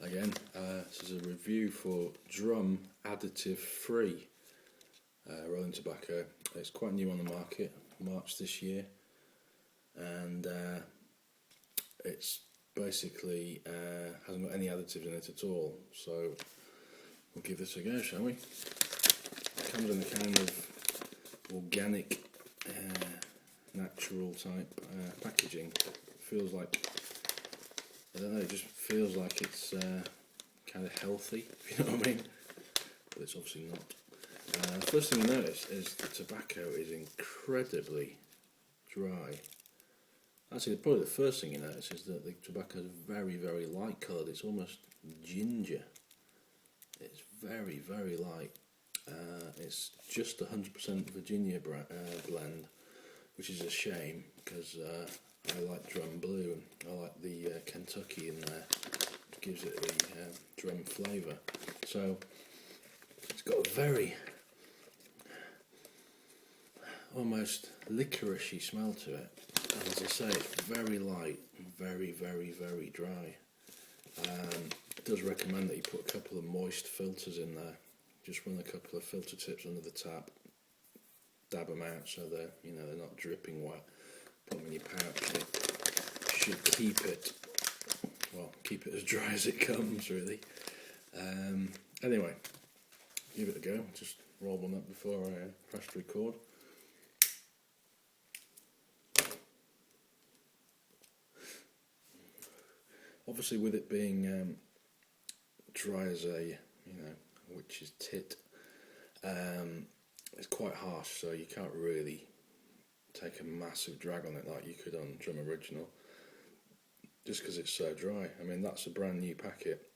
again. This is a review for Drum Additive-free rolling tobacco. It's quite new on the market, March this year, and it's basically hasn't got any additives in it at all. So we'll give this a go, shall we? It comes in a kind of organic, natural type packaging. It feels like, I don't know, it just feels like it's kind of healthy, if you know what I mean, but it's obviously not. First thing you notice is the tobacco is incredibly dry. Actually, probably the first thing you notice is that the tobacco is very, very light coloured. It's almost ginger. It's very, very light. It's just 100% Virginia blend, which is a shame because I like drum blue and I like the Kentucky in there. It gives it the drum flavour. So it's got a very almost licoricey smell to it. And as I say, it's very light, very, very, very dry. It does recommend that you put a couple of moist filters in there. Just run a couple of filter tips under the tap, dab them out so they're not dripping wet. Put them in your pouch. It should keep it as dry as it comes, really. Anyway, give it a go. Just roll one up before I press record. Obviously, with it being dry as a witch's tit, it's quite harsh, so you can't really take a massive drag on it like you could on Drum Original, just because it's so dry. I mean, that's a brand new packet,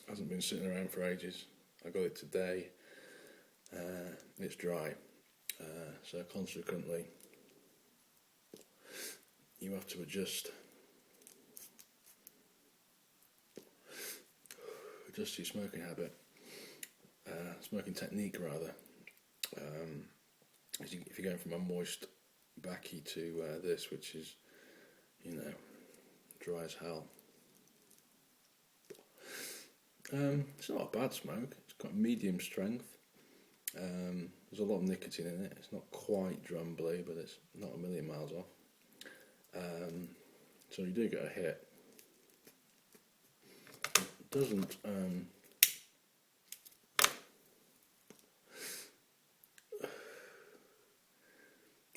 hasn't been sitting around for ages. I got it today. It's dry, so consequently you have to adjust your smoking habit, smoking technique rather. If you're going from a moist backy to this, which is dry as hell. It's not a bad smoke. It's got medium strength. There's a lot of nicotine in it. It's not quite drum blue, but it's not a million miles off. So you do get a hit. It doesn't.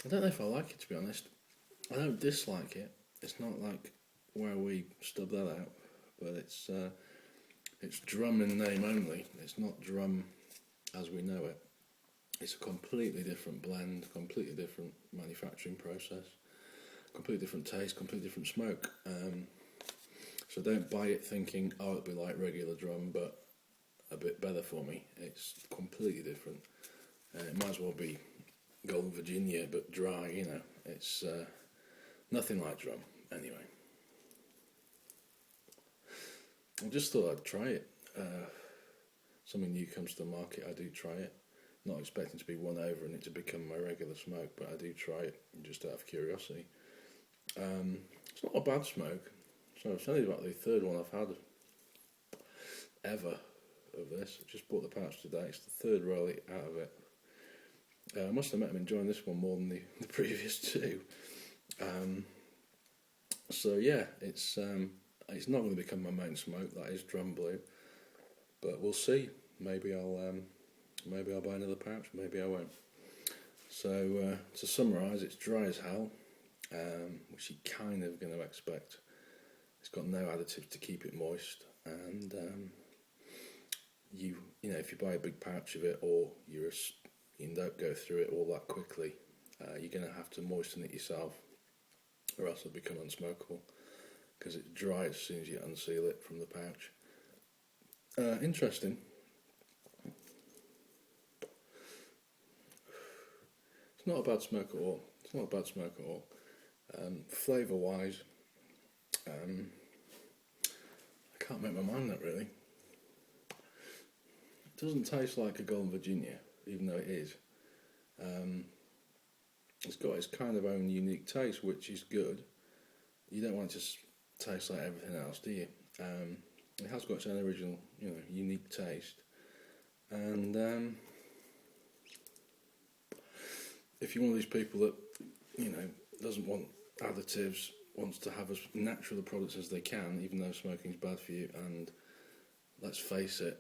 I don't know if I like it, to be honest. I don't dislike it. It's not like where we stub that out, but it's drum in name only. It's not drum as we know it. It's a completely different blend, completely different manufacturing process, completely different taste, completely different smoke. So don't buy it thinking, oh, it'll be like regular drum, but a bit better for me. It's completely different. It might as well be Golden Virginia, but dry, It's nothing like drum, anyway. I just thought I'd try it. Something new comes to the market, I do try it. Not expecting to be won over and it to become my regular smoke, but I do try it just out of curiosity. It's not a bad smoke. So it's only about the third one I've had ever of this. I just bought the pouch today. It's the third roll out of it. I must admit I'm enjoying this one more than the previous two. So yeah, it's not going to become my main smoke. That is drum blue, but we'll see. Maybe I'll buy another pouch. Maybe I won't. So to summarise, it's dry as hell, which you're kind of going to expect. It's got no additives to keep it moist, and if you buy a big pouch of it, or you don't go through it all that quickly, you're going to have to moisten it yourself, or else it'll become unsmokable, because it's dry as soon as you unseal it from the pouch. Interesting. It's not a bad smoke at all. Flavour wise, I can't make my mind up really. It doesn't taste like a Golden Virginia, even though it is. It's got its kind of own unique taste, which is good. You don't want it to taste like everything else, do you? It has got its own original, you know, unique taste. And if you're one of these people that, you know, doesn't want additives, wants to have as natural the products as they can, even though smoking's bad for you, and let's face it,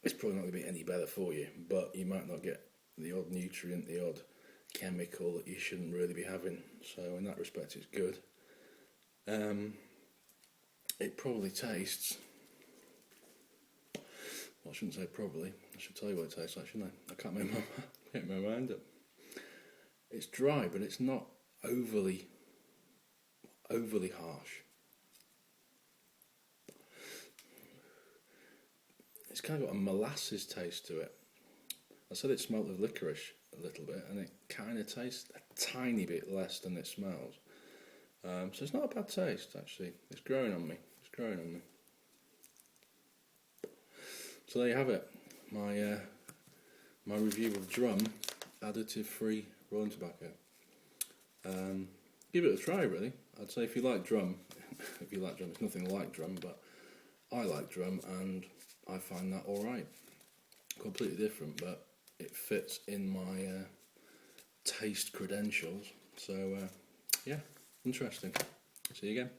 it's probably not going to be any better for you, but you might not get the odd nutrient, the odd chemical that you shouldn't really be having. So in that respect, it's good. It probably tastes, well, I shouldn't say probably, I should tell you what it tastes like, shouldn't I? I can't make my mind up. It's dry, but it's not overly harsh. It's kind of got a molasses taste to it. I said it smelled of licorice a little bit, and it kind of tastes a tiny bit less than it smells. So it's not a bad taste, actually. It's growing on me. It's growing on me. So there you have it. My review of Drum additive-free rolling tobacco. Give it a try, really. I'd say if you like Drum, it's nothing like Drum, but I like Drum, and I find that alright. Completely different, but it fits in my taste credentials. So, yeah, interesting. See you again.